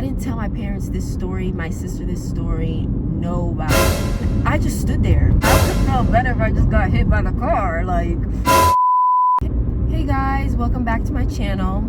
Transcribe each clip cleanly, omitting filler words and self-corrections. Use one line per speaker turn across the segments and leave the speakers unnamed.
I didn't tell my parents this story, my sister this story, nobody. I just stood there. I would have felt better if I just got hit by the car, like. Hey guys, welcome back to my channel.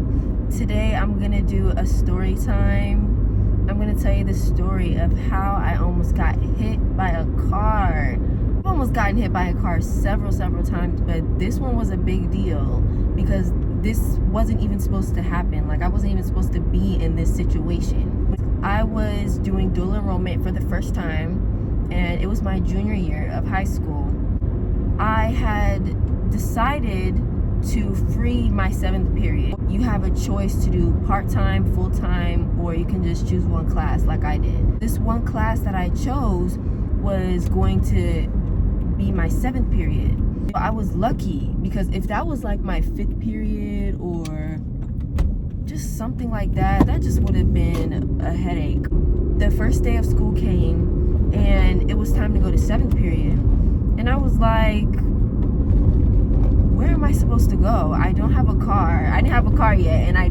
Today I'm gonna do a story time. I'm gonna tell you the story of how I almost got hit by a car. I've almost gotten hit by a car several times, but this one was a big deal because this wasn't even supposed to happen. Like, I wasn't even supposed to be in this situation. I was doing dual enrollment for the first time, and it was my junior year of high school. I had decided to free my 7th period. You have a choice to do part-time, full-time, or you can just choose one class like I did. This one class that I chose was going to be my 7th period. I was lucky because if that was like my 5th period or just something like that, that just would have been a headache. The first day of school came and it was time to go to 7th period. And I was like, where am I supposed to go? I don't have a car. I didn't have a car yet, and I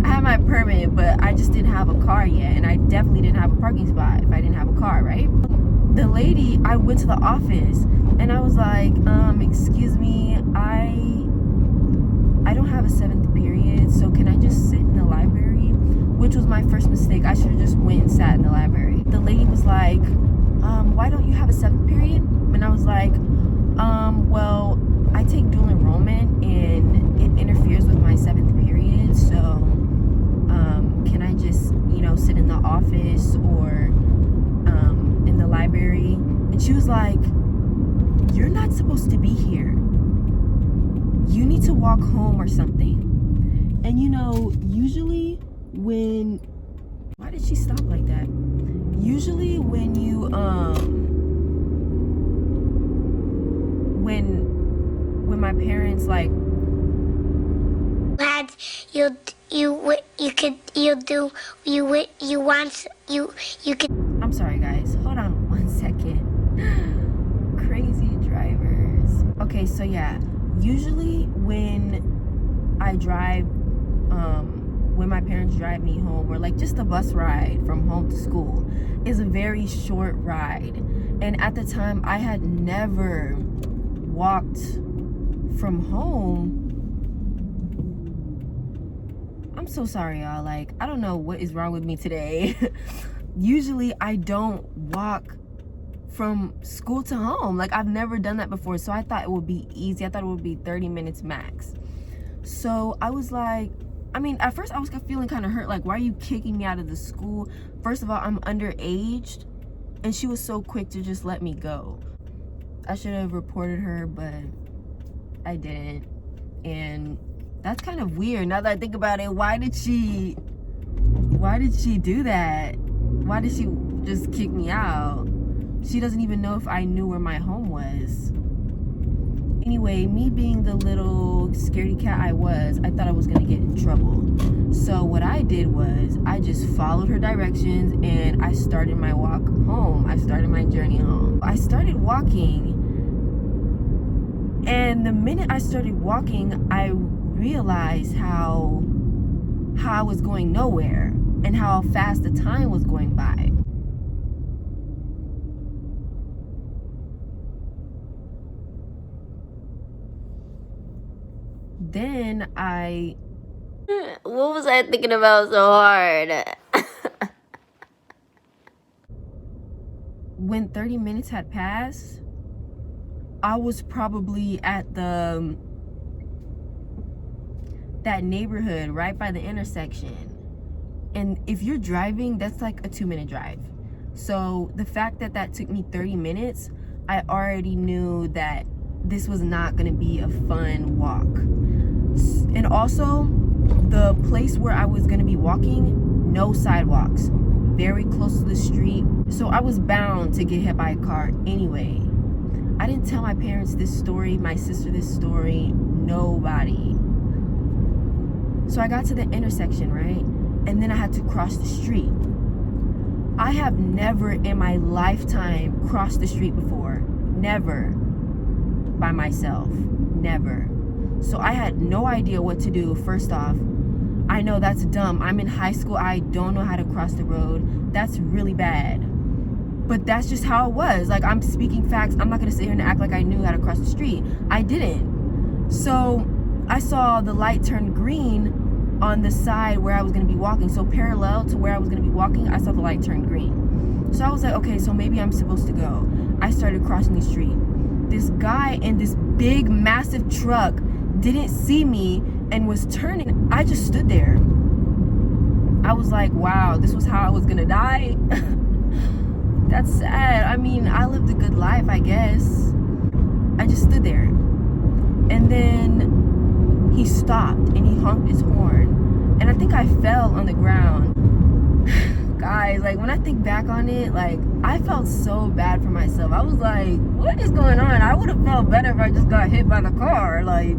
had my permit, but I just didn't have a car yet, and I definitely didn't have a parking spot if I didn't have a car, right? The lady, I went to the office and I was like, excuse me, I don't have a 7th period, so can I just sit in the library? Which was my first mistake. I should have just went and sat in the library. The lady was like, why don't you have a 7th period? And I was like, well, I take dual enrollment and it interferes with my 7th period, so can I just, sit in the office or in the library? And she was like, you're not supposed to be here. You need to walk home or something. And usually when, why did she stop like that? Usually when you, when my parents like,
Lads, you could.
I'm sorry guys, hold on 1 second. Crazy drivers. Okay, so yeah, usually when I drive, when my parents drive me home, or like just a bus ride from home to school, is a very short ride. And at the time, I had never walked from home. I'm so sorry, y'all. Like, I don't know what is wrong with me today. Usually I don't walk from school to home. Like, I've never done that before, so I thought it would be easy. I thought it would be 30 minutes max. So I was like, at first I was feeling kind of hurt, like, why are you kicking me out of the school? First of all, I'm underage, and she was so quick to just let me go. I should have reported her, but I didn't. And that's kind of weird now that I think about it. Why did she do that? Why did she just kick me out? She doesn't even know if I knew where my home was. Anyway, me being the little scaredy cat I was, I thought I was gonna get in trouble. So what I did was I just followed her directions and I started my walk home. I started my journey home. I started walking, and the minute I started walking, I realized how I was going nowhere and how fast the time was going by. Then what was I thinking about so hard? When 30 minutes had passed, I was probably at that neighborhood right by the intersection. And if you're driving, that's like a 2-minute drive. So the fact that took me 30 minutes, I already knew that this was not gonna be a fun walk. And also, the place where I was gonna be walking, no sidewalks, very close to the street. So I was bound to get hit by a car anyway. I didn't tell my parents this story, my sister this story, nobody. So I got to the intersection, right? And then I had to cross the street. I have never in my lifetime crossed the street before. Never. By myself. Never. So I had no idea what to do. First off, I know that's dumb. I'm in high school. I don't know how to cross the road. That's really bad. But that's just how it was. Like, I'm speaking facts. I'm not gonna sit here and act like I knew how to cross the street. I didn't. So I saw the light turn green on the side where I was gonna be walking. So parallel to where I was gonna be walking, I saw the light turn green. So I was like, okay, so maybe I'm supposed to go. I started crossing the street. This guy in this big, massive truck didn't see me and was turning. I just stood there. I was like, wow, this was how I was gonna die. That's sad. I mean, I lived a good life, I guess. I just stood there. And then he stopped and he honked his horn. And I think I fell on the ground. Guys, like, when I think back on it, like, I felt so bad for myself. I was like, what is going on? I would have felt better if I just got hit by the car. Like,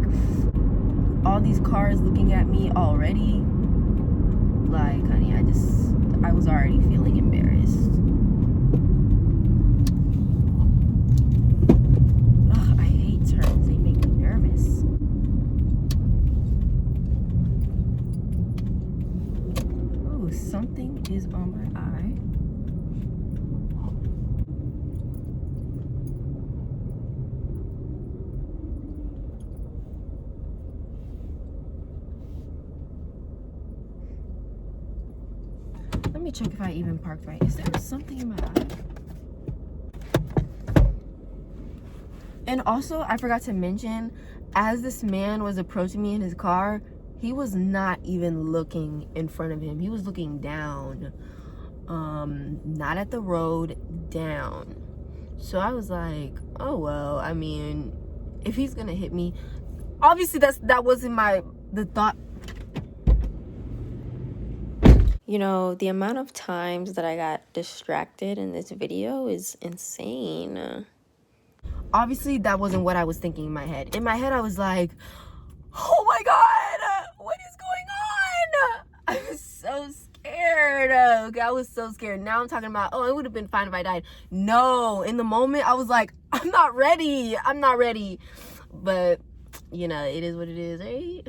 all these cars looking at me already. Like, honey, I was already feeling embarrassed. Ugh, I hate turns. They make me nervous. Oh, something is on my eye. Let me check if I even parked right. Is there something in my eye? And also, I forgot to mention, as this man was approaching me in his car, he was not even looking in front of him. He was looking down. Not at the road, down. So I was like, oh well, I mean, if he's gonna hit me, obviously that wasn't the thought.
You know, the amount of times that I got distracted in this video is insane.
Obviously, that wasn't what I was thinking in my head. In my head, I was like, oh my God, what is going on? I was so scared. I was so scared. Now I'm talking about, oh, it would have been fine if I died. No, in the moment, I was like, I'm not ready. But, you know, it is what it is, right?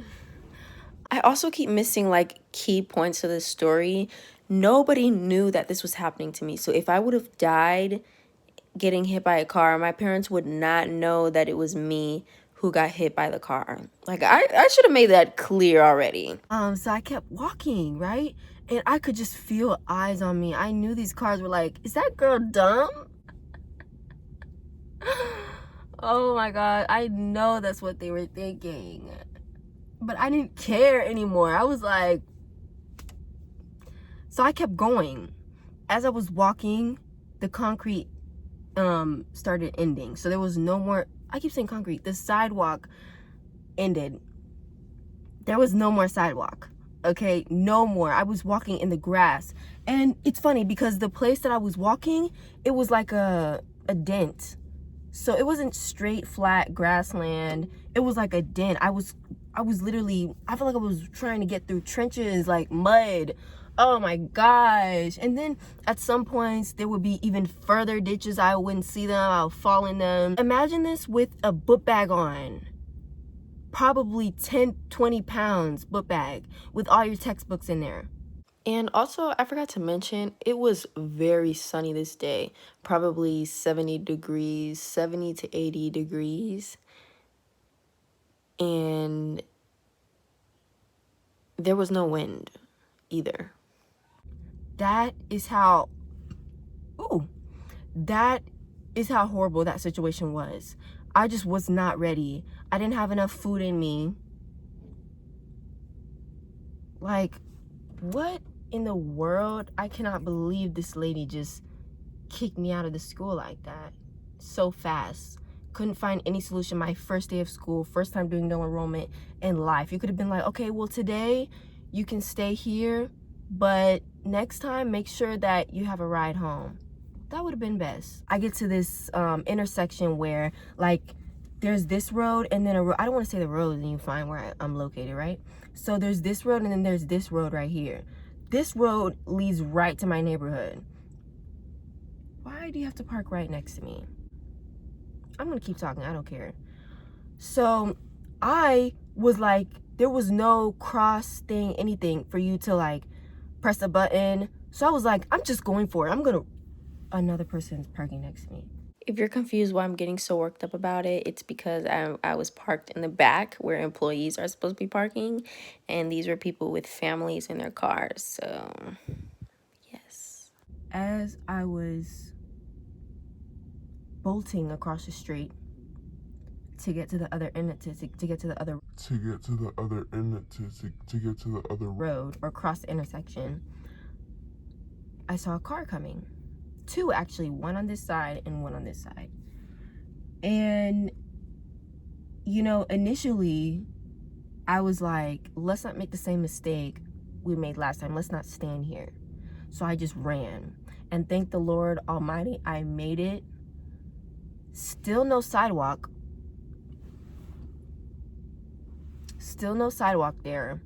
I also keep missing like key points to this story. Nobody knew that this was happening to me. So if I would have died getting hit by a car, my parents would not know that it was me who got hit by the car. Like, I should have made that clear already.
So I kept walking, right? And I could just feel eyes on me. I knew these cars were like, is that girl dumb? Oh my God, I know that's what they were thinking. But I didn't care anymore. I was like, so I kept going. As I was walking, the concrete started ending. So there was no more, I keep saying concrete, the sidewalk ended. There was no more sidewalk. Okay, no more. I was walking in the grass. And it's funny because the place that I was walking, it was like a dent. So it wasn't straight flat grassland. It was like a dent. I was literally, I feel like I was trying to get through trenches, like mud. Oh my gosh. And then at some points there would be even further ditches. I wouldn't see them. I would fall in them. Imagine this with a book bag on. Probably 10, 20 pounds book bag with all your textbooks in there.
And also, I forgot to mention, it was very sunny this day. Probably 70 degrees, 70 to 80 degrees. And there was no wind either.
That is how horrible that situation was. I just was not ready. I didn't have enough food in me. Like, what in the world? I cannot believe this lady just kicked me out of the school like that so fast. Couldn't find any solution. My first day of school, first time doing no enrollment in life. You could have been like, okay, well, today you can stay here, but next time make sure that you have a ride home. That would have been best. I get to this intersection where, like, there's this road and then I don't want to say the road and you find where I'm located, right? So there's this road and then there's this road right here. This road leads right to my neighborhood. Why do you have to park right next to me? I'm gonna keep talking, I don't care. So I was like There was no cross thing, anything for you to like press a button. So I was like, I'm just going for it. Another person's parking next to me.
If you're confused why I'm getting so worked up about it, it's because I was parked in the back where employees are supposed to be parking, and these were people with families in their cars. So, yes.
As I was bolting across the street to get to the other end, to get to the other road or cross the intersection, I saw a car coming. Two, actually, one on this side and one on this side. And you know, initially I was like, let's not make the same mistake we made last time. Let's not stand here. So I just ran, and thank the Lord Almighty, I made it. Still no sidewalk. Still no sidewalk there.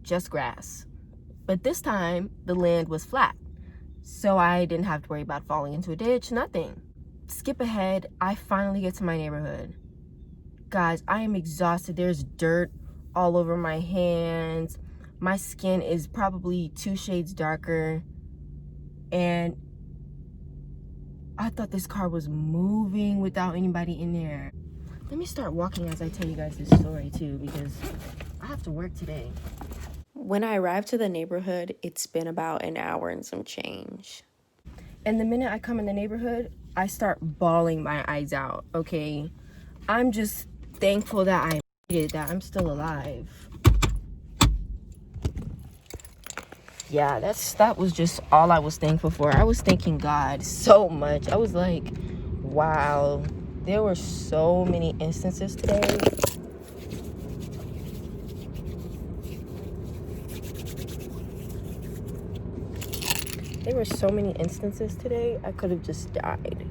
Just grass. But this time the land was flat, so I didn't have to worry about falling into a ditch, nothing. Skip ahead, I finally get to my neighborhood. Guys, I am exhausted. There's dirt all over my hands. My skin is probably 2 shades darker. And I thought this car was moving without anybody in there. Let me start walking as I tell you guys this story too, because I have to work today.
When I arrived to the neighborhood, it's been about an hour and some change.
And the minute I come in the neighborhood, I start bawling my eyes out, okay? I'm just thankful that I made it, that I'm still alive. Yeah, that was just all I was thankful for. I was thanking God so much. I was like, wow, there were so many instances today. There were so many instances today, I could have just died.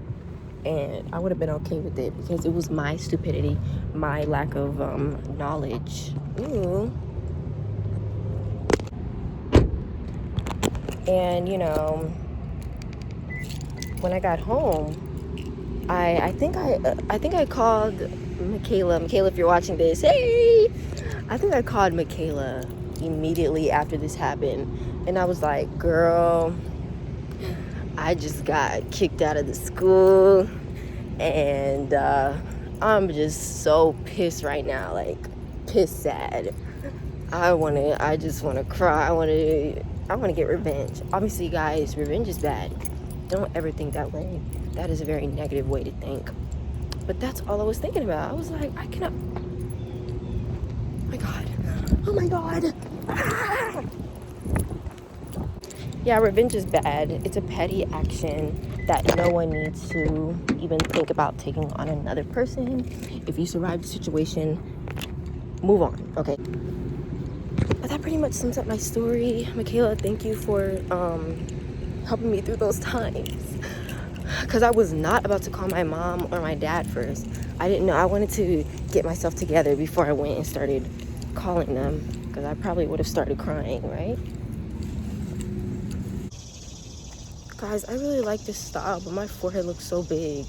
And I would have been okay with it because it was my stupidity, my lack of knowledge. Ooh. And you know, when I got home, I think I called Michaela. Michaela, if you're watching this, hey! I think I called Michaela immediately after this happened, and I was like, girl, I just got kicked out of the school, and I'm just so pissed right now, like pissed sad. I just want to cry. I want to get revenge. Obviously, guys, revenge is bad. Don't ever think that way. That is a very negative way to think. But that's all I was thinking about. I was like, I cannot. Oh my god. Ah! Yeah, revenge is bad. It's a petty action that no one needs to even think about taking on another person. If you survive the situation, move on, okay? But that pretty much sums up my story. Michaela, thank you for helping me through those times. Because I was not about to call my mom or my dad first. I didn't know. I wanted to get myself together before I went and started calling them. Because I probably would have started crying, right? Guys, I really like this style, but my forehead looks so big.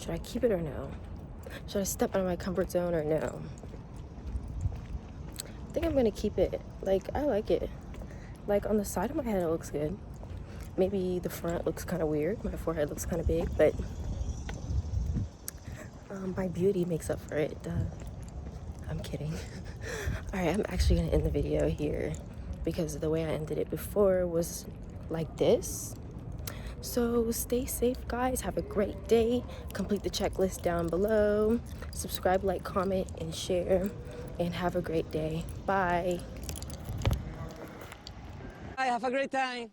Should I keep it or no? Should I step out of my comfort zone or no? I think I'm gonna keep it. Like, I like it. Like, on the side of my head, it looks good. Maybe the front looks kind of weird. My forehead looks kind of big, but my beauty makes up for it. I'm kidding. All right, I'm actually gonna end the video here because the way I ended it before was like this. So stay safe, guys. Have a great day. Complete the checklist down below. Subscribe, like, comment, and share. And have a great day. Bye.
Bye, have a great time.